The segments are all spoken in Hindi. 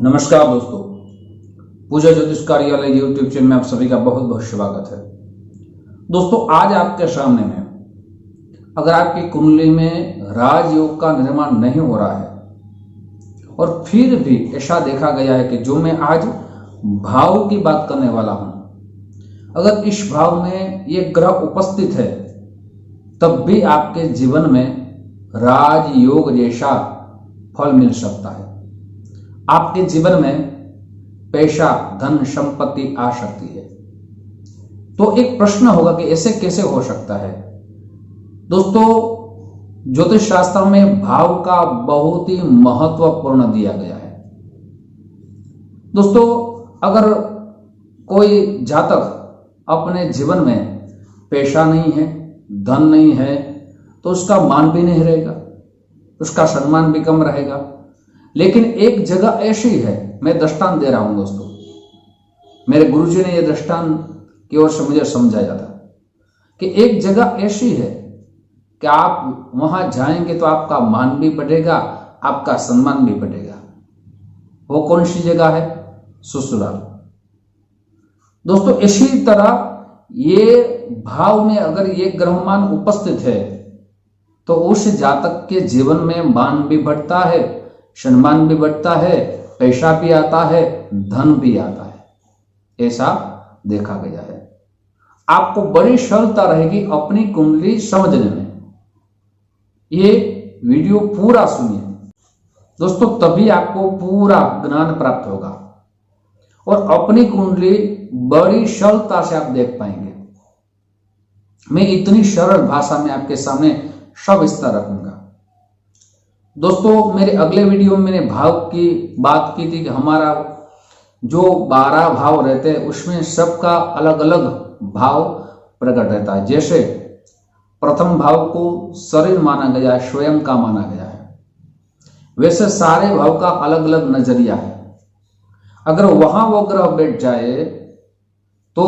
नमस्कार दोस्तों, पूजा ज्योतिष कार्यालय यूट्यूब चैनल में आप सभी का बहुत बहुत स्वागत है। दोस्तों, आज आपके सामने में अगर आपकी कुंडली में राजयोग का निर्माण नहीं हो रहा है और फिर भी ऐसा देखा गया है कि जो मैं आज भाव की बात करने वाला हूं, अगर इस भाव में ये ग्रह उपस्थित है तब भी आपके जीवन में राजयोग जैसा फल मिल सकता है। आपके जीवन में पैसा, धन, संपत्ति आ सकती है। तो एक प्रश्न होगा कि ऐसे कैसे हो सकता है। दोस्तों, ज्योतिष शास्त्र में भाव का बहुत ही महत्वपूर्ण दिया गया है। दोस्तों, अगर कोई जातक अपने जीवन में पैसा नहीं है, धन नहीं है, तो उसका मान भी नहीं रहेगा, उसका सम्मान भी कम रहेगा। लेकिन एक जगह ऐसी है, मैं दृष्टांत दे रहा हूं दोस्तों, मेरे गुरुजी ने यह दृष्टांत की ओर से मुझे समझाया था कि एक जगह ऐसी है कि आप वहां जाएंगे तो आपका मान भी बढ़ेगा, आपका सम्मान भी बढ़ेगा। वो कौन सी जगह है? ससुराल। दोस्तों, इसी तरह ये भाव में अगर ये ग्रहमान उपस्थित है तो उस जातक के जीवन में मान भी बढ़ता है, सम्मान भी बढ़ता है, पैसा भी आता है, धन भी आता है। ऐसा देखा गया है। आपको बड़ी सरलता रहेगी अपनी कुंडली समझने में। ये वीडियो पूरा सुनिए दोस्तों, तभी आपको पूरा ज्ञान प्राप्त होगा और अपनी कुंडली बड़ी सरलता से आप देख पाएंगे। मैं इतनी सरल भाषा में आपके सामने सविस्तार रखूंगा। दोस्तों, मेरे अगले वीडियो में मैंने भाव की बात की थी कि हमारा जो 12 भाव रहते हैं उसमें सबका अलग अलग भाव प्रकट रहता है। जैसे प्रथम भाव को शरीर माना गया है, स्वयं का माना गया है, वैसे सारे भाव का अलग अलग नजरिया है। अगर वहां वो ग्रह बैठ जाए तो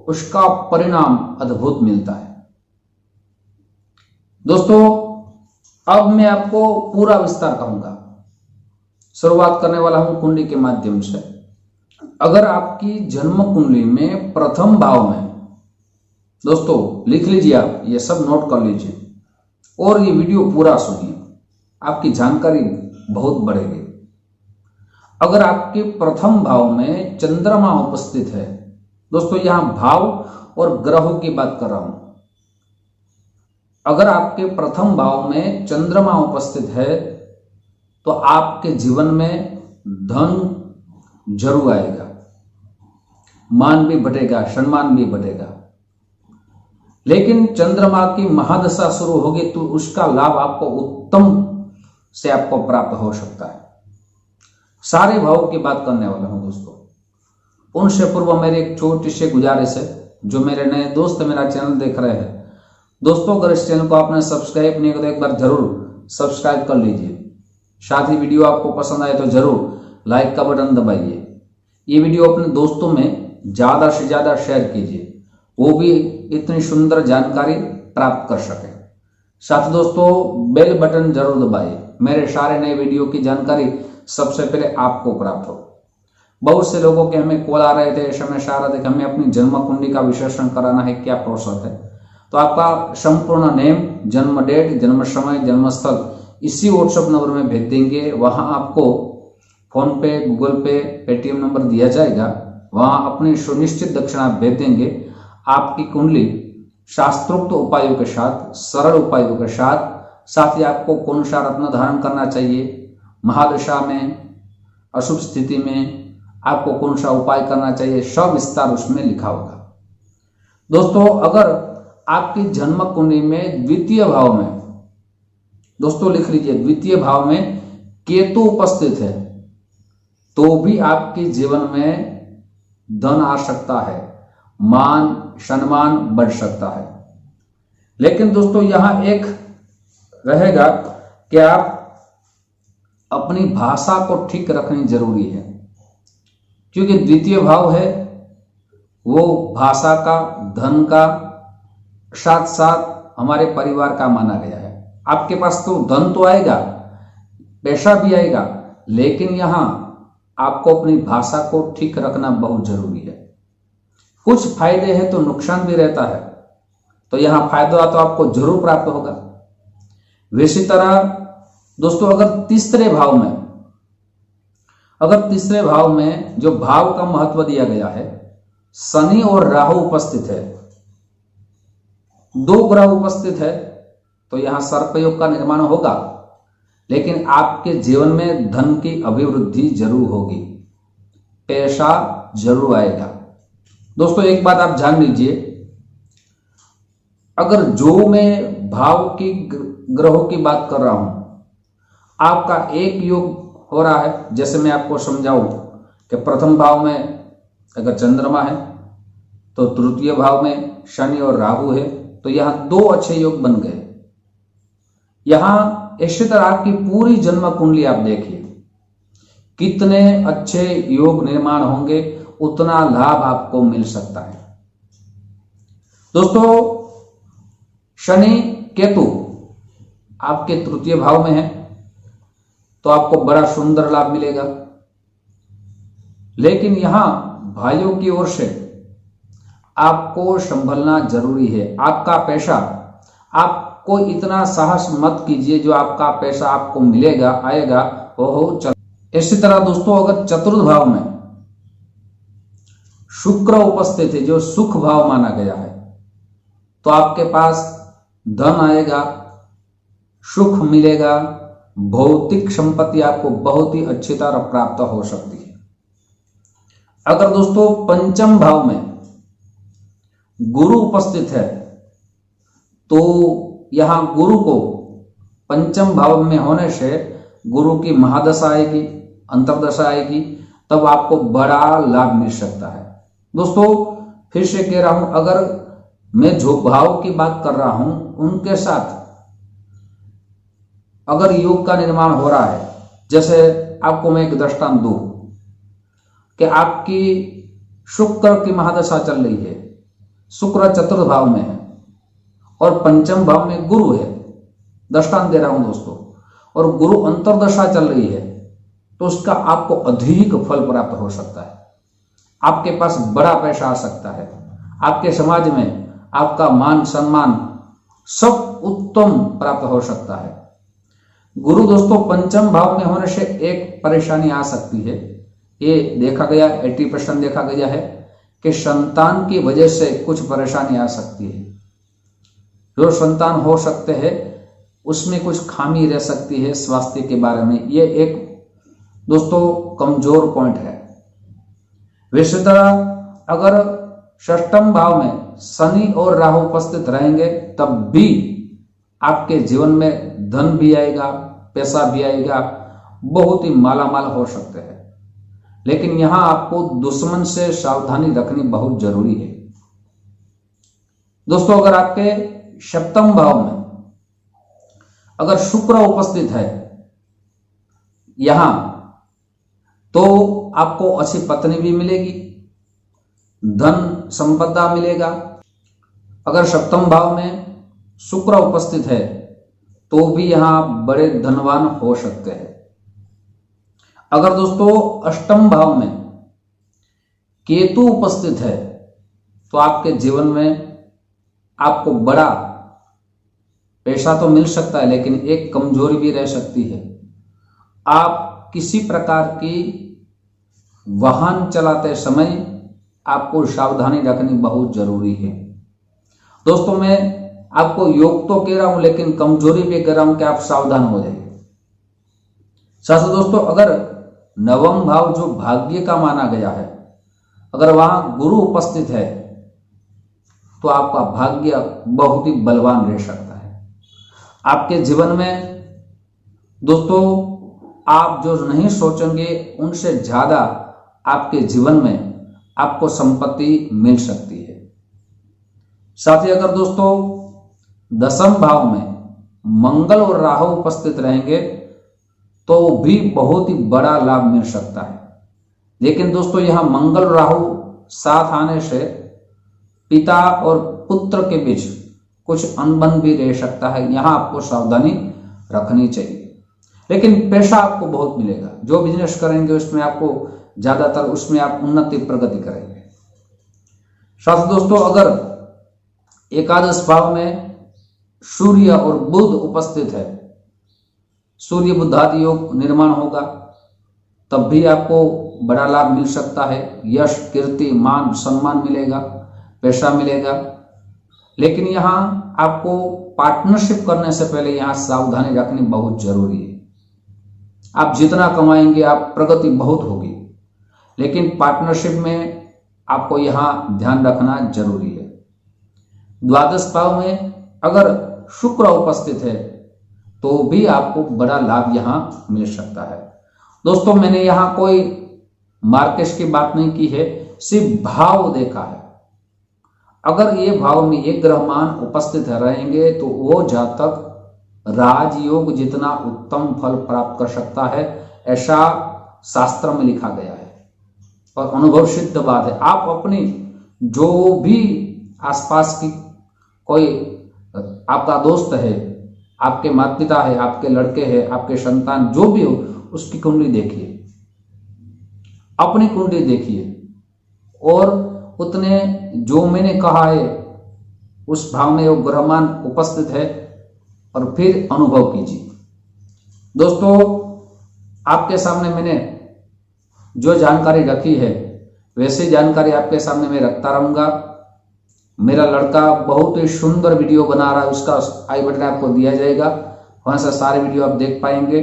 उसका परिणाम अद्भुत मिलता है। दोस्तों, अब मैं आपको पूरा विस्तार कहूंगा। शुरुआत करने वाला हूं कुंडली के माध्यम से। अगर आपकी जन्म कुंडली में प्रथम भाव में, दोस्तों लिख लीजिए, आप ये सब नोट कर लीजिए और ये वीडियो पूरा सुनिए, आपकी जानकारी बहुत बढ़ेगी। अगर आपके प्रथम भाव में चंद्रमा उपस्थित है, दोस्तों यहां भाव और ग्रहों की बात कर रहा हूं। अगर आपके प्रथम भाव में चंद्रमा उपस्थित है तो आपके जीवन में धन जरूर आएगा, मान भी बढ़ेगा, सम्मान भी बढ़ेगा। लेकिन चंद्रमा की महादशा शुरू होगी तो उसका लाभ आपको उत्तम से आपको प्राप्त हो सकता है। सारे भावों की बात करने वाला हूं दोस्तों। उनसे पूर्व मेरी एक छोटी सी गुजारिश है, जो मेरे नए दोस्त मेरा चैनल देख रहे हैं, दोस्तों अगर इस चैनल को आपने सब्सक्राइब नहीं किया तो एक बार जरूर सब्सक्राइब कर लीजिए। साथ ही वीडियो आपको पसंद आए तो जरूर लाइक का बटन दबाइए। ये वीडियो अपने दोस्तों में ज्यादा से ज्यादा शेयर कीजिए, वो भी इतनी सुंदर जानकारी प्राप्त कर सके। साथ दोस्तों बेल बटन जरूर दबाइए, मेरे सारे नए वीडियो की जानकारी सबसे पहले आपको प्राप्त हो। बहुत से लोगों के हमें कॉल आ रहे थे, SMS आ रहे थे कि हमें अपनी जन्म कुंडली का विश्लेषण कराना है, क्या प्रोसेस है। तो आपका संपूर्ण नेम, जन्म डेट, जन्म समय, जन्म स्थल इसी व्हाट्सएप नंबर में भेज देंगे। वहां आपको फोन पे, गूगल पे, पेटीएम नंबर दिया जाएगा। वहां अपनी सुनिश्चित दक्षिणा भेज देंगे। आपकी कुंडली शास्त्रोक्त उपायों के साथ, सरल उपायों के साथ ही आपको कौन सा रत्न धारण करना चाहिए, महादशा में, अशुभ स्थिति में आपको कौन सा उपाय करना चाहिए, सब विस्तार उसमें लिखा होगा। दोस्तों, अगर आपकी जन्म कुंडली में द्वितीय भाव में, दोस्तों लिख लीजिए, द्वितीय भाव में केतु उपस्थित है तो भी आपके जीवन में धन आ सकता है, मान सम्मान बढ़ सकता है। लेकिन दोस्तों यहां एक रहेगा कि आप अपनी भाषा को ठीक रखनी जरूरी है, क्योंकि द्वितीय भाव है वो भाषा का, धन का, साथ साथ हमारे परिवार का माना गया है। आपके पास तो धन तो आएगा, पैसा भी आएगा, लेकिन यहां आपको अपनी भाषा को ठीक रखना बहुत जरूरी है। कुछ फायदे हैं तो नुकसान भी रहता है, तो यहां फायदा तो आपको जरूर प्राप्त होगा। वैसी तरह दोस्तों अगर तीसरे भाव में जो भाव का महत्व दिया गया है, शनि और राहु उपस्थित है, दो ग्रह उपस्थित है, तो यहां सर्पयोग का निर्माण होगा, लेकिन आपके जीवन में धन की अभिवृद्धि जरूर होगी, पैसा जरूर आएगा। दोस्तों एक बात आप जान लीजिए, अगर जो मैं भाव की ग्रहों की बात कर रहा हूं, आपका एक योग हो रहा है, जैसे मैं आपको समझाऊं कि प्रथम भाव में अगर चंद्रमा है तो तृतीय भाव में शनि और राहु है, तो यहां दो अच्छे योग बन गए। यहां इसी तरह आपकी पूरी जन्म कुंडली आप देखिए, कितने अच्छे योग निर्माण होंगे, उतना लाभ आपको मिल सकता है। दोस्तों शनि केतु आपके तृतीय भाव में है, तो आपको बड़ा सुंदर लाभ मिलेगा, लेकिन यहां भाइयों की ओर से आपको संभलना जरूरी है। आपका पैसा, आपको इतना साहस मत कीजिए जो आपका पैसा आपको मिलेगा आएगा वो चल। इसी तरह दोस्तों अगर चतुर्थ भाव में शुक्र उपस्थित है, जो सुख भाव माना गया है, तो आपके पास धन आएगा, सुख मिलेगा, भौतिक संपत्ति आपको बहुत ही अच्छी तरह प्राप्त हो सकती है। अगर दोस्तों पंचम भाव में गुरु उपस्थित है, तो यहां गुरु को पंचम भाव में होने से गुरु की महादशा आएगी, अंतरदशा आएगी, तब आपको बड़ा लाभ मिल सकता है। दोस्तों फिर से कह रहा हूं, अगर मैं जो भाव की बात कर रहा हूं उनके साथ अगर योग का निर्माण हो रहा है, जैसे आपको मैं एक दृष्टांत दूं कि आपकी शुक्र की महादशा चल रही है, शुक्र चतुर्थ भाव में है और पंचम भाव में गुरु है, दृष्टांत दे रहा हूं दोस्तों, और गुरु अंतरदशा चल रही है, तो उसका आपको अधिक फल प्राप्त हो सकता है, आपके पास बड़ा पैसा आ सकता है, आपके समाज में आपका मान सम्मान सब उत्तम प्राप्त हो सकता है। गुरु दोस्तों पंचम भाव में होने से एक परेशानी आ सकती है, ये देखा गया 80% देखा गया है कि संतान की वजह से कुछ परेशानी आ सकती है। जो संतान हो सकते हैं उसमें कुछ खामी रह सकती है स्वास्थ्य के बारे में, ये एक दोस्तों कमजोर पॉइंट है। वैसे तरह अगर षष्ठम भाव में शनि और राहु उपस्थित रहेंगे, तब भी आपके जीवन में धन भी आएगा, पैसा भी आएगा, बहुत ही मालामाल हो सकते हैं, लेकिन यहां आपको दुश्मन से सावधानी रखनी बहुत जरूरी है। दोस्तों अगर आपके सप्तम भाव में अगर शुक्र उपस्थित है यहां, तो आपको अच्छी पत्नी भी मिलेगी, धन संपदा मिलेगा। अगर सप्तम भाव में शुक्र उपस्थित है तो भी यहां आप बड़े धनवान हो सकते हैं। अगर दोस्तों अष्टम भाव में केतु उपस्थित है, तो आपके जीवन में आपको बड़ा पैसा तो मिल सकता है, लेकिन एक कमजोरी भी रह सकती है। आप किसी प्रकार की वाहन चलाते समय आपको सावधानी रखनी बहुत जरूरी है। दोस्तों मैं आपको योग तो कह रहा हूं, लेकिन कमजोरी भी कह रहा हूं कि आप सावधान हो जाइए। साथ दोस्तों अगर नवम भाव जो भाग्य का माना गया है, अगर वहां गुरु उपस्थित है, तो आपका भाग्य बहुत ही बलवान रह सकता है। आपके जीवन में दोस्तों आप जो नहीं सोचेंगे उनसे ज्यादा आपके जीवन में आपको संपत्ति मिल सकती है। साथ ही अगर दोस्तों दसम भाव में मंगल और राहु उपस्थित रहेंगे, तो भी बहुत ही बड़ा लाभ मिल सकता है। लेकिन दोस्तों यहां मंगल राहु साथ आने से पिता और पुत्र के बीच कुछ अनबन भी रह सकता है, यहां आपको सावधानी रखनी चाहिए। लेकिन पैसा आपको बहुत मिलेगा। जो बिजनेस करेंगे उसमें आपको ज्यादातर उसमें आप उन्नति प्रगति करेंगे। साथ दोस्तों, अगर एकादश भाव में सूर्य और बुध उपस्थित है, सूर्य बुधादि योग निर्माण होगा, तब भी आपको बड़ा लाभ मिल सकता है। यश, कीर्ति, मान, सम्मान मिलेगा, पैसा मिलेगा। लेकिन यहां आपको पार्टनरशिप करने से पहले यहां सावधानी रखनी बहुत जरूरी है। आप जितना कमाएंगे आप प्रगति बहुत होगी, लेकिन पार्टनरशिप में आपको यहां ध्यान रखना जरूरी है। द्वादश भाव में अगर शुक्र उपस्थित है तो भी आपको बड़ा लाभ यहां मिल सकता है। दोस्तों, मैंने यहां कोई मार्केट की बात नहीं की है, सिर्फ भाव देखा है। अगर ये भाव में एक ग्रहमान उपस्थित रहेंगे तो वो जातक राजयोग जितना उत्तम फल प्राप्त कर सकता है, ऐसा शास्त्र में लिखा गया है और अनुभव सिद्ध बात है। आप अपनी जो भी आसपास की कोई आपका दोस्त है, आपके माता पिता है, आपके लड़के हैं, आपके संतान जो भी हो, उसकी कुंडली देखिए, अपनी कुंडली देखिए और उतने जो मैंने कहा है उस भाव में वो ग्रहमान उपस्थित है और फिर अनुभव कीजिए। दोस्तों, आपके सामने मैंने जो जानकारी रखी है वैसी जानकारी आपके सामने मैं रखता रहूंगा। मेरा लड़का बहुत ही सुंदर वीडियो बना रहा है, उसका आई बटन आपको दिया जाएगा, वहां से सारे वीडियो आप देख पाएंगे।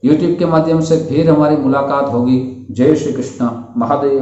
यूट्यूब के माध्यम से फिर हमारी मुलाकात होगी। जय श्री कृष्ण, महादेव।